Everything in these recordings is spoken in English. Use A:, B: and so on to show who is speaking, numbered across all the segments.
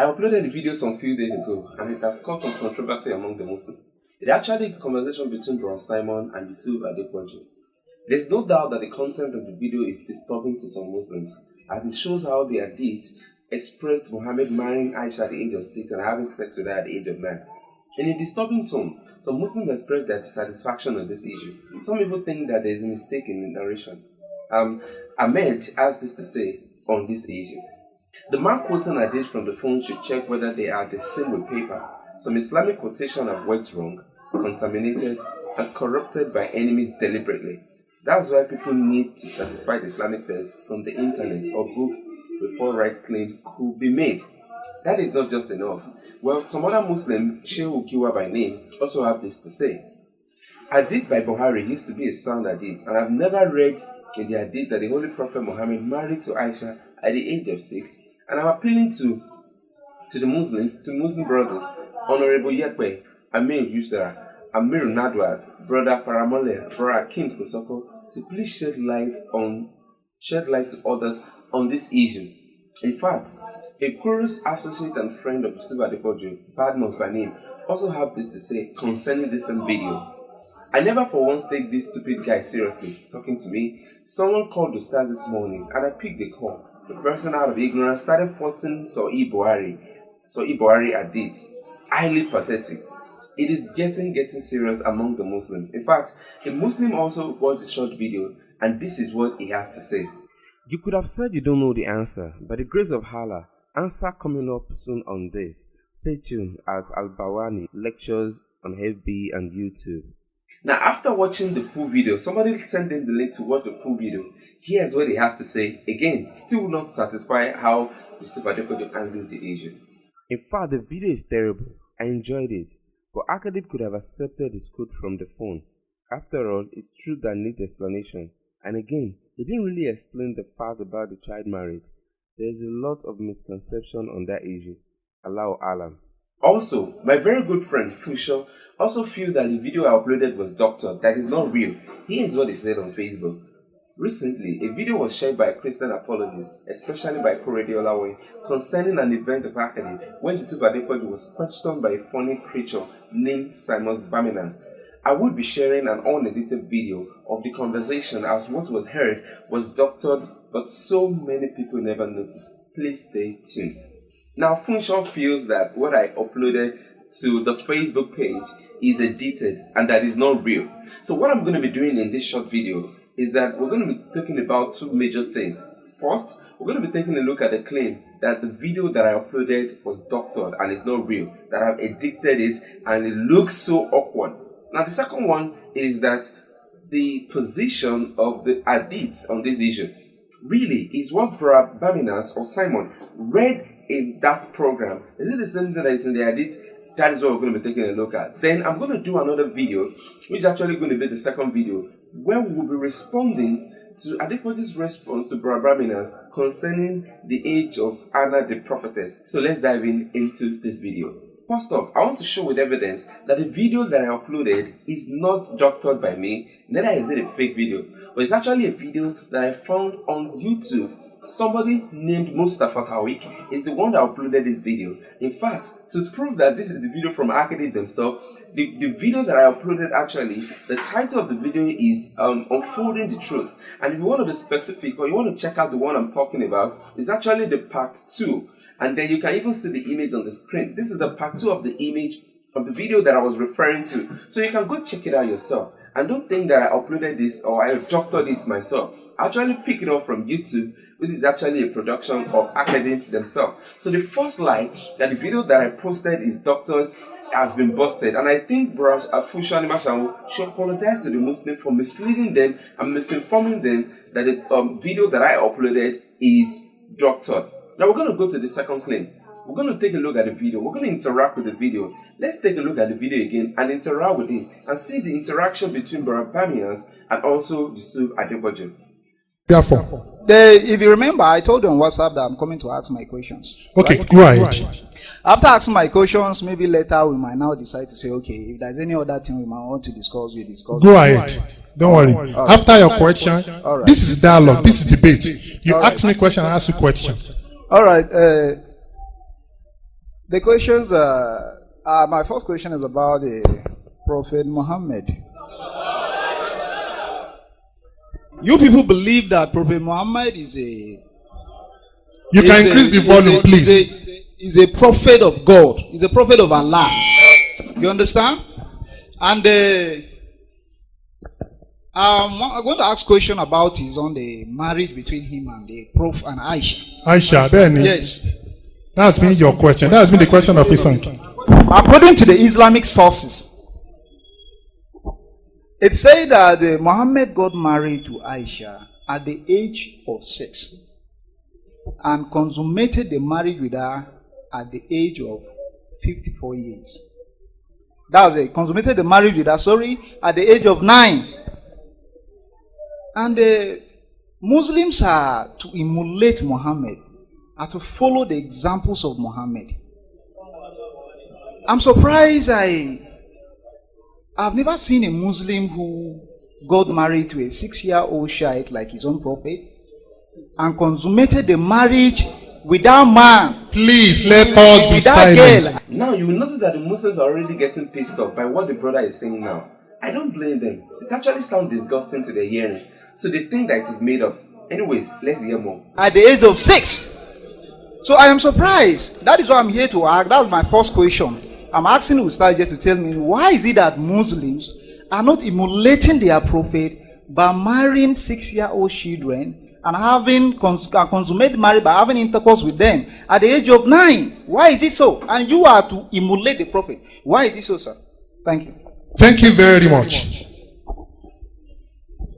A: I uploaded the video some few days ago and it has caused some controversy among the Muslims. It actually a conversation between Brother Simon and Yusuf Adepoju. There's no doubt that the content of the video is disturbing to some Muslims, as it shows how the Hadith expressed Muhammad marrying Aisha at the age of 6 and having sex with her at the age of 9. In a disturbing tone, some Muslims expressed their dissatisfaction on this issue. Some even think that there is a mistake in the narration. Ahmed has this to say on this issue. The man quoting Hadith from the phone should check whether they are the same with paper. Some Islamic quotation have words wrong, contaminated, and corrupted by enemies deliberately. That's why people need to satisfy the Islamic text from the internet or book before right claim could be made. That is not just enough. Well, some other Muslim, Shehu Kiwa by name, also have this to say. Hadith by Buhari used to be a sound hadith, and I've never read in the hadith that the Holy Prophet Muhammad married to Aisha at the age of 6, and I'm appealing to the Muslims, to Muslim brothers, Honorable Yekwe, Amir Yusra, Amir Nadwat, Brother Paramole, Brother Akin Kusoko, to please shed light to others on this issue. In fact, a close associate and friend of Yusuf Adepoju, Badmus by name, also have this to say concerning this same video. I never for once take this stupid guy seriously talking to me. Someone called the stars this morning and I picked the call. The person out of ignorance started faulting Sahih Buhari Hadith. Highly pathetic. It is getting serious among the Muslims. In fact, a Muslim also watched the short video and this is what he had to say. You could have said you don't know the answer, by the grace of Allah, answer coming up soon on this. Stay tuned as Al-Bawani lectures on FB and YouTube. Now, after watching the full video, somebody sent him the link to watch the full video. Here's what he has to say. Again, still not satisfied how Yusuf Adepoju handled the issue. In fact, the video is terrible. I enjoyed it, but ACADIP could have accepted his code from the phone. After all, it's true that needs explanation. And again, he didn't really explain the fact about the child marriage. There is a lot of misconception on that issue. Allahu Alam. Also, my very good friend Fusho also feels that the video I uploaded was doctored, that is not real. Here's what he said on Facebook. Recently, a video was shared by Christian apologists, especially by Korede Olawe, concerning an event of ACADIP when Yusuf Adepoju was questioned by a funny creature named Simon Baminas. I would be sharing an unedited video of the conversation as what was heard was doctored, but so many people never noticed. Please stay tuned. Now, Funshon feels that what I uploaded to the Facebook page is edited and that is not real. So what I'm going to be doing in this short video is that we're going to be talking about two major things. First, we're going to be taking a look at the claim that the video that I uploaded was doctored and is not real, that I've edited it and it looks so awkward. Now, the second one is that the position of the Hadith on this issue really is what Baminas or Simon read in that program. Is it the same thing that is in the Hadith? That is what we're going to be taking a look at. Then I'm going to do another video, which is actually going to be the second video, where we will be responding to Adepoju's response to Baminas concerning the age of Anna the prophetess. So let's dive into this video. First off, I want to show with evidence that the video that I uploaded is not doctored by me, neither is it a fake video, but it's actually a video that I found on YouTube. Somebody named Mustafa Tawik is the one that uploaded this video. In fact, to prove that this is the video from ACADIP themselves, the video that I uploaded actually, the title of the video is Unfolding the Truth. And if you want to be specific or you want to check out the one I'm talking about, it's actually the part 2. And then you can even see the image on the screen. This is the part 2 of the image of the video that I was referring to. So you can go check it out yourself. And don't think that I uploaded this or I doctored it myself. I actually picked it up from YouTube, which is actually a production of ACADIP themselves. So the first lie that the video that I posted is doctored has been busted. And I think Braj Afusha Animashamu should apologize to the Muslims for misleading them and misinforming them that the video that I uploaded is doctored. Now we're going to go to the second claim. We're going to take a look at the video. We're going to interact with the video. Let's take a look at the video again and interact with it and see the interaction between Baminas and also Yusuf Adepoju.
B: Therefore,
C: if you remember, I told you on WhatsApp that I'm coming to ask my questions.
B: Okay,
C: right?
B: go ahead.
C: After asking my questions, maybe later we might now decide to say, okay, if there's any other thing we might want to discuss, we discuss.
B: Go ahead. Don't worry.
C: Right.
B: After your question, this is dialogue, this is debate. You ask me question, I ask you question.
C: All right. The questions, my first question is about the Prophet Muhammad. You people believe that Prophet Muhammad is a...
B: You can increase the volume, please.
C: Is a prophet of God. He's a prophet of Allah. You understand? And I'm going to ask a question about his on the marriage between him and the Prophet and Aisha.
B: Aisha, then.
C: Yes.
B: That's been your question. That's been the question of his son.
C: According to the Islamic sources, it says that Muhammad got married to Aisha at the age of 6 and consummated the marriage with her at the age of 54 years. That was it. Consummated the marriage with her, at the age of 9. And the Muslims are to emulate Muhammad, are to follow the examples of Muhammad. I'm surprised I've never seen a Muslim who got married to a 6-year-old child like his own prophet and consummated the marriage with that man.
B: Please let us be silent.
C: Girl.
A: Now you will notice that the Muslims are already getting pissed off by what the brother is saying now. I don't blame them. It actually sounds disgusting to their hearing. So they think that it is made up. Anyways, let's hear more.
C: At the age of 6. So I am surprised. That is why I'm here to ask. That was my first question. I'm asking Ustad to tell me, why is it that Muslims are not emulating their prophet by marrying 6-year-old children and having consummated marriage by having intercourse with them at the age of 9? Why is it so? And you are to emulate the prophet. Why is it so, sir? Thank you.
B: Thank you very much.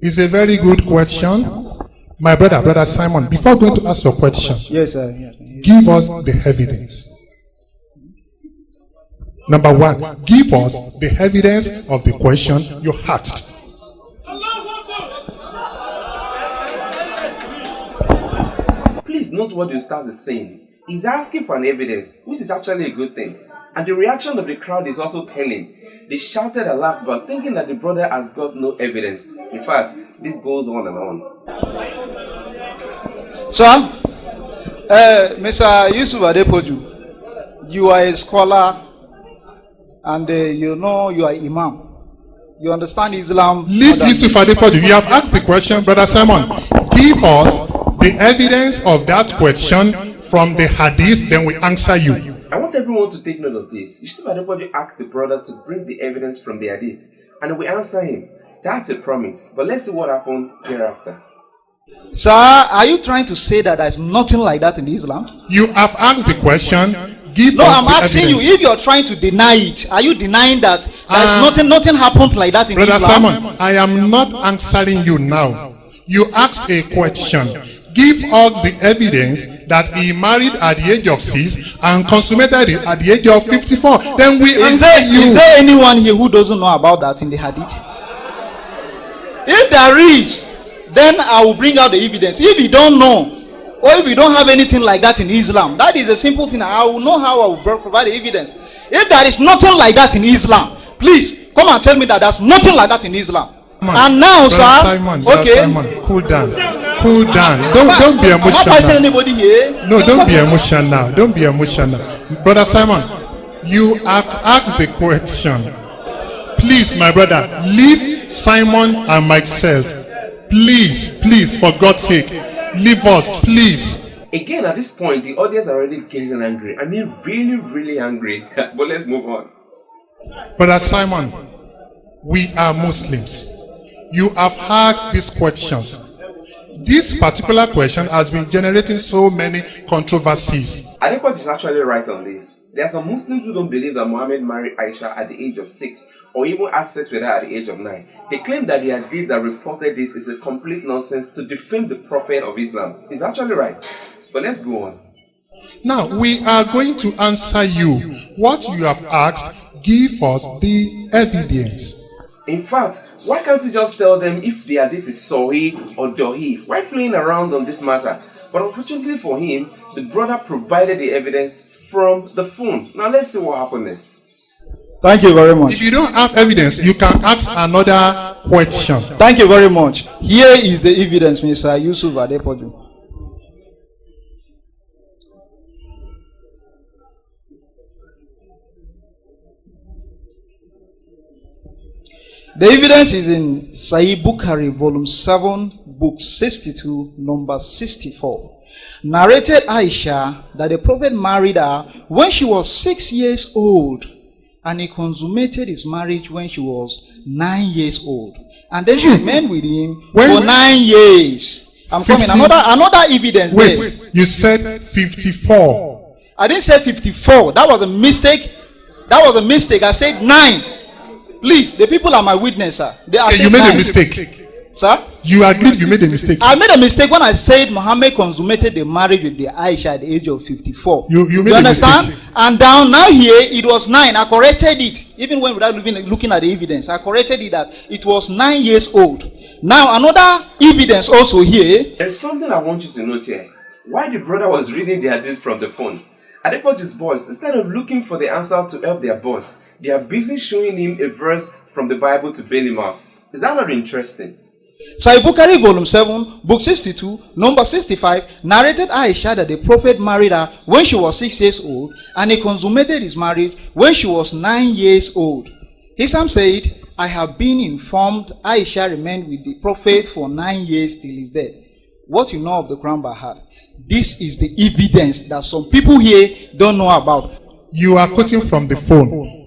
B: It's a very good question. My brother Simon, before going to ask your question,
C: yes, sir.
B: Give us the evidence. Number 1, give us the evidence of the question you asked.
A: Please note what the Ustaz is saying. He's asking for an evidence, which is actually a good thing. And the reaction of the crowd is also telling. They shouted and laughed, but thinking that the brother has got no evidence. In fact, this goes on and on.
C: Sir, Mr. Yusuf Adepoju, you are a scholar and you know you are Imam. You understand Islam.
B: Leave Yusuf Adepoju. You have asked the question, Brother Simon. Give us the evidence of that question from the Hadith, then we answer you.
A: I want everyone to take note of this. Yusuf Adepoju asked the brother to bring the evidence from the Hadith, and we answer him. That's a promise, but let's see what happened hereafter.
C: Sir, are you trying to say that there's nothing like that in Islam?
B: You have asked the question. Give
C: no,
B: us
C: I'm
B: the
C: asking
B: evidence.
C: you, if you're trying to deny it, are you denying that there's nothing happened like that in
B: Brother
C: Islam?
B: Simon, I am not answering you now. You asked a question. Give us the evidence that he married at the age of 6 and consummated it at the age of 54. Then we answer you.
C: Is there anyone here who doesn't know about that in the Hadith? If there is, then I will bring out the evidence. If you don't know, or if you don't have anything like that in Islam, that is a simple thing. I will know how I will provide the evidence. If there is nothing like that in Islam, please come and tell me that there's nothing like that in Islam.
B: Simon,
C: and now, sir,
B: Simon,
C: okay.
B: Simon, cool down. Cool down. Don't be emotional.
C: I'm not fighting anybody here.
B: No, don't be emotional. Don't be emotional. Brother Simon, you have asked the question. Please, my brother, leave Simon and myself. Please, for God's sake, leave us, please.
A: Again, at this point, the audience are already getting angry. I mean, really angry. But let's move on.
B: Brother Simon, we are Muslims. You have asked these questions. This particular question has been generating so many controversies.
A: Adepoju is actually right on this. There are some Muslims who don't believe that Muhammad married Aisha at the age of 6 or even had sex with her at the age of 9. They claim that the hadith that reported this is a complete nonsense to defame the Prophet of Islam. He's actually right. But let's go on.
B: Now, we are going to answer you. What you have asked, give us the evidence.
A: In fact, why can't you just tell them if the hadith is Sahih or Dahih? Why playing around on this matter? But unfortunately for him, the brother provided the evidence from the phone. Now let's see what happened next.
C: Thank you very much.
B: If you don't have evidence, you can ask another question.
C: Thank you very much. Here is the evidence, Mr. Yusuf Adepoju. The evidence is in Sahih Bukhari, volume 7, book 62, number 64. Narrated Aisha that the Prophet married her when she was 6 years old, and he consummated his marriage when she was 9 years old. And then she remained with him for 9 years. I'm
B: 15?
C: coming. Another evidence.
B: Wait,
C: there.
B: you said 54.
C: I didn't say 54. That was a mistake. I said 9. Please, the people are my witness, sir.
B: Okay, you made a mistake.
C: Sir?
B: You agreed you made a mistake.
C: I made a mistake when I said Muhammad consummated the marriage with the Aisha at the age of 54.
B: You made
C: you understand?
B: A mistake.
C: And now here it was 9. I corrected it. Even when without looking at the evidence, I corrected it that it was 9 years old. Now another evidence also here.
A: There's something I want you to note here. While the brother was reading the hadith from the phone, Adepoju's boys, instead of looking for the answer to help their boss, they are busy showing him a verse from the Bible to bail him out. Is that not interesting?
C: Sahih Bukhari, volume 7, book 62, number 65, narrated Aisha that the Prophet married her when she was 6 years old, and he consummated his marriage when she was 9 years old. Hisam said, I have been informed Aisha remained with the Prophet for 9 years till his death. What you know of the Quran by heart. This is the evidence that some people here don't know about.
B: You are quoting from the phone.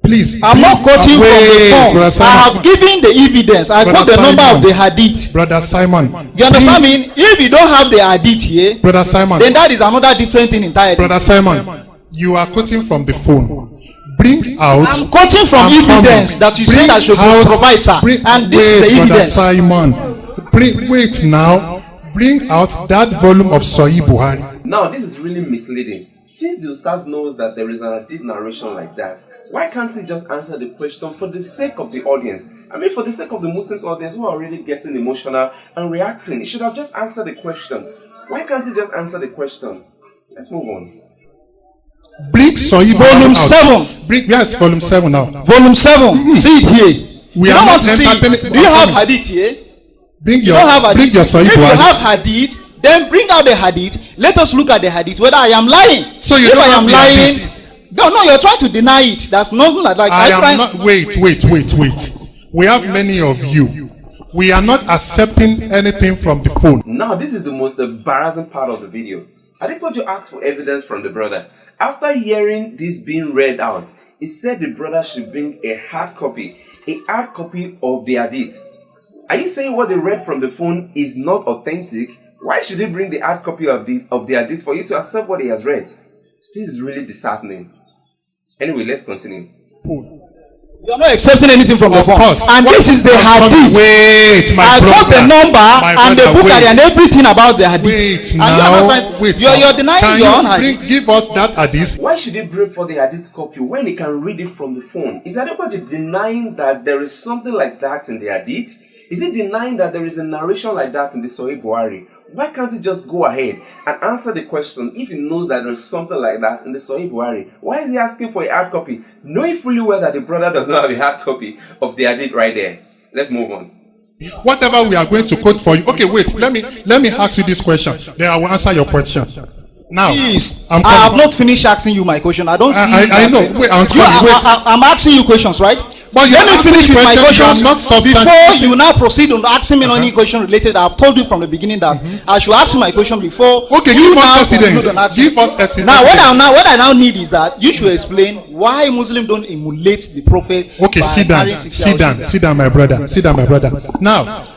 B: Please.
C: I'm not quoting from the phone. I have given the evidence. I got the number of the hadith.
B: Brother Simon.
C: You understand me? If you don't have the hadith here,
B: Brother Simon,
C: then that is another different thing entirely.
B: Brother Simon, you are quoting from the phone. Bring out.
C: I'm quoting from evidence that you say that should provide, sir. And this is the evidence.
B: Simon, wait now. Bring out that volume of Sahih Bukhari.
A: Now, this is really misleading. Since the Ustaz knows that there is an hadith narration like that, why can't he just answer the question for the sake of the audience? I mean, for the sake of the Muslims audience who are already getting emotional and reacting. He should have just answered the question. Why can't he just answer the question? Let's move on.
B: Bring Sahih
C: volume 7.
B: Yes, volume 7 now.
C: Volume 7. See it here.
B: We
C: you
B: are
C: don't
B: not
C: want to see it. Do you have hadith here?
B: Bring your Sahih
C: If you
B: Bukhari.
C: have hadith, then bring out the hadith. Let us look at the hadith whether I am lying.
B: So you
C: if
B: don't
C: I am
B: have
C: lying,
B: hadith.
C: no, you're trying to deny it. That's nothing like that.
B: I am not. Wait. We have many of you. We are not accepting anything from the phone.
A: Now, this is the most embarrassing part of the video. Adepoju asked for evidence from the brother. After hearing this being read out, he said the brother should bring a hard copy of the hadith. Are you saying what they read from the phone is not authentic? Why should he bring the hard copy of the hadith for you to accept what he has read? This is really disheartening. Anyway, let's continue.
C: You're not accepting anything from the phone.
B: Course.
C: And this is the hadith.
B: Wait, my
C: I got the number and the book and everything about the hadith. You're denying your own hadith.
B: Give us that hadith.
A: Why should he bring for the hadith copy when he can read it from the phone? Is Adepoju denying that there is something like that in the hadith? Is he denying that there is a narration like that in the Sahih Bukhari? Why can't he just go ahead and answer the question if he knows that there is something like that in the Sahih Bukhari? Why is he asking for a hard copy, knowing fully well that the brother does not have a hard copy of the hadith right there? Let's move on.
B: Whatever we are going to quote for you. Okay, wait. Let me ask you this question. Then I will answer your question. Now,
C: please, I have not finished asking you my question. I don't see.
B: I know. Wait,
C: I'm asking you questions, right?
B: But
C: let me finish with my questions before you now proceed on asking me any question related. I've told you from the beginning that I should ask you my question before.
B: Okay, give us evidence. Give us evidence.
C: Now, what I now need is that you should explain why Muslims don't emulate the Prophet.
B: Okay, sit down, my brother. Now,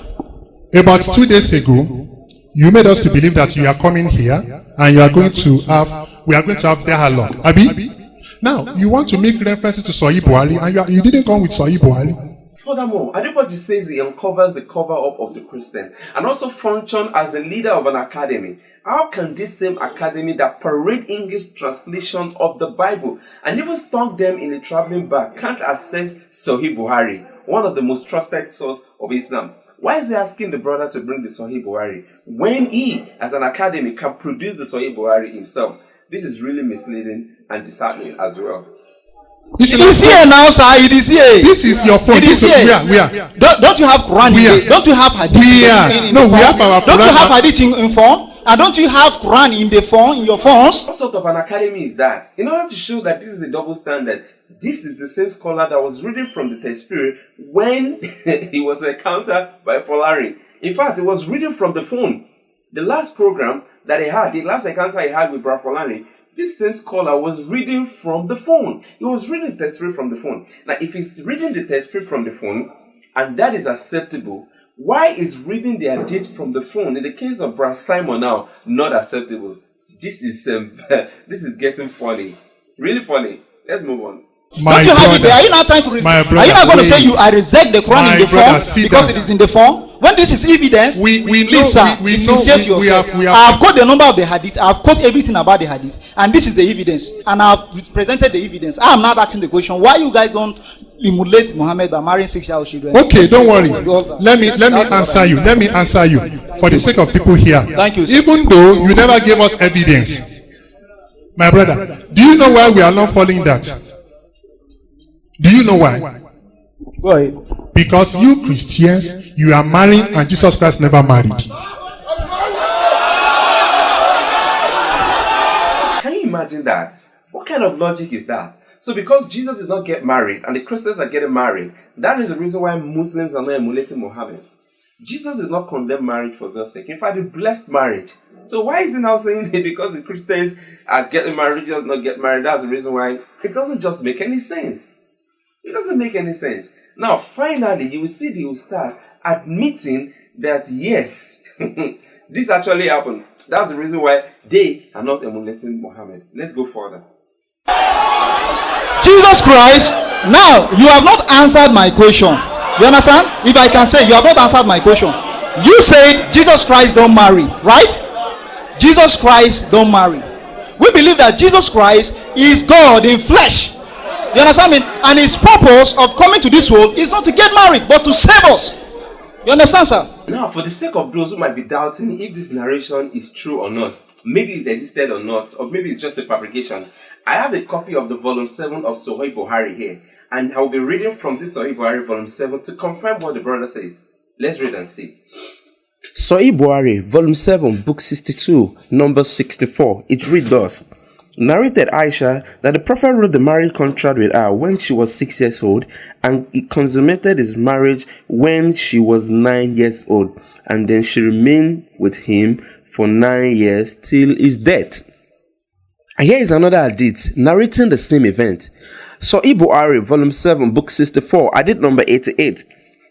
B: about 2 days ago, you made us to believe that you are coming here and we are going to have dialogue. Abi? Now, you want to make references to Sahih Bukhari and you didn't come with Sahih Bukhari.
A: Furthermore, Adepoju says he uncovers the cover-up of the Christian and also function as the leader of an academy. How can this same academy that parade English translation of the Bible and even stock them in a traveling bag can't access Sahih Bukhari, one of the most trusted sources of Islam? Why is he asking the brother to bring the Sahih Bukhari when he, as an academy, can produce the Sahih Bukhari himself? This is really misleading and disheartening as well.
C: It is here now, sir. It is here.
B: This is your phone.
C: It is here.
B: Where?
C: Don't you have Quran here? Don't you have hadith?
B: We have our Quran.
C: Don't you have hadith in form? And don't you have Quran in the phone, in your phones?
A: What sort of an academy is that? In order to show that this is a double standard, this is the same scholar that was reading from the text spirit when he was encountered by Folari. In fact, he was reading from the phone. The last program that he had, the last encounter he had with Brother Folari, this same scholar was reading from the phone. He was reading the text spirit from the phone. Now, if he's reading the text spirit from the phone, and that is acceptable, why is reading the hadith from the phone, in the case of Brother Simon now, not acceptable? This is getting funny. Really funny. Let's move on.
C: Don't you have it there? Are you not trying to read? Are you not going to say you reject the Quran in the phone because it is in the phone? When this is evidence, please, sir, be sincere to yourself. I have quoted the number of the hadith. I have quoted everything about the hadith, and this is the evidence. And I have presented the evidence. I am not asking the question why you guys don't emulate Muhammad by marrying 6-year-old children.
B: Okay, don't worry. Let me answer you. Let me answer you for the sake of people here.
C: Thank you, sir.
B: Even though you never gave us evidence, my brother, do you know why we are not following that? Do you know why?
C: Go ahead.
B: Because you Christians, you are marrying and Jesus Christ never married.
A: Can you imagine that? What kind of logic is that? So because Jesus did not get married and the Christians are getting married, that is the reason why Muslims are not emulating Muhammad. Jesus did not condemn marriage for God's sake. In fact, he blessed marriage. So why is he now saying that because the Christians are getting married, Jesus not get married? That's the reason why. It doesn't just make any sense. It doesn't make any sense. Now, finally, you will see the Ustaz admitting that yes, this actually happened. That's the reason why they are not emulating Muhammad. Let's go further.
C: Jesus Christ, now you have not answered my question. You understand? If I can say, you have not answered my question. You said Jesus Christ don't marry, right? Jesus Christ don't marry. We believe that Jesus Christ is God in flesh. You understand me? And his purpose of coming to this world is not to get married, but to save us. You understand, sir?
A: Now, for the sake of those who might be doubting if this narration is true or not, maybe it existed or not, or maybe it's just a fabrication, I have a copy of the volume 7 of Sahih Buhari here, and I'll be reading from this Sahih Buhari volume 7 to confirm what the brother says. Let's read and see. Sahih Buhari, volume 7, book 62, number 64. It reads thus. Narrated Aisha that the Prophet wrote the marriage contract with her when she was 6 years old, and he consummated his marriage when she was 9 years old, and then she remained with him for 9 years till his death. And here is another hadith narrating the same event. Sahih Buhari, volume 7, book 64, hadith number 88.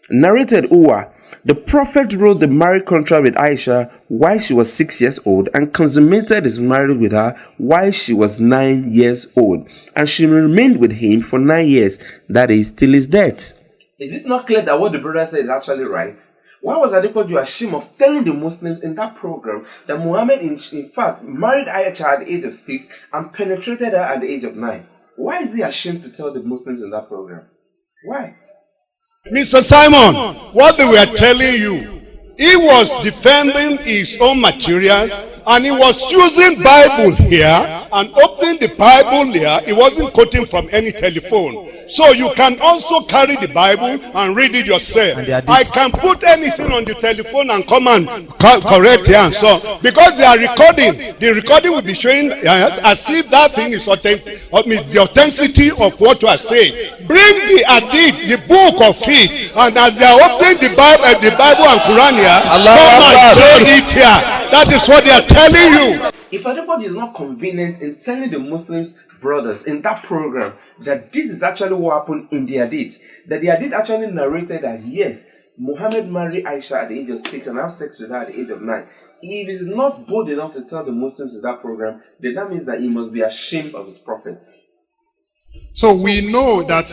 A: Narrated Uwa. The Prophet wrote the marriage contract with Aisha while she was 6 years old and consummated his marriage with her while she was 9 years old. And she remained with him for 9 years, that is, till his death. Is this not clear that what the brother said is actually right? Why was Adepoju ashamed of telling the Muslims in that program that Muhammad in fact married Aisha at the age of 6 and penetrated her at the age of 9? Why is he ashamed to tell the Muslims in that program? Why?
D: Mr. Simon, what they were telling you, he was defending his own materials and he was using Bible here and opening the Bible here. He wasn't quoting from any telephone. So you can also carry the Bible and read it yourself. I can put anything on the telephone and come and correct the answer. Because they are recording. The recording will be showing as if that thing is authentic, the authenticity of what you are saying. Bring the hadith, the book of it, and as they are opening the Bible and Quran here, come and show it here. That is what they are telling you.
A: If Adepoju is not convenient in telling the Muslims brothers in that program that this is actually what happened in the hadith, that the hadith actually narrated that yes, Muhammad married Aisha at the age of 6 and had sex with her at the age of 9. If he is not bold enough to tell the Muslims in that program, then that means that he must be ashamed of his prophet.
B: So we know that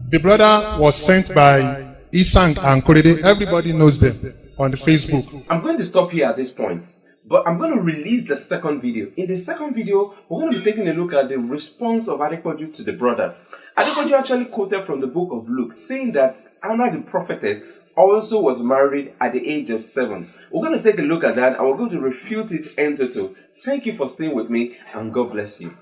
B: the brother was sent by Isang and Korede. Everybody knows them on the Facebook.
A: I'm going to stop here at this point. But I'm going to release the second video. In the second video, we're going to be taking a look at the response of Adepoju to the brother. Adepoju actually quoted from the book of Luke, saying that Anna the prophetess also was married at the age of 7. We're going to take a look at that and we're going to refute it in total. Thank you for staying with me and God bless you.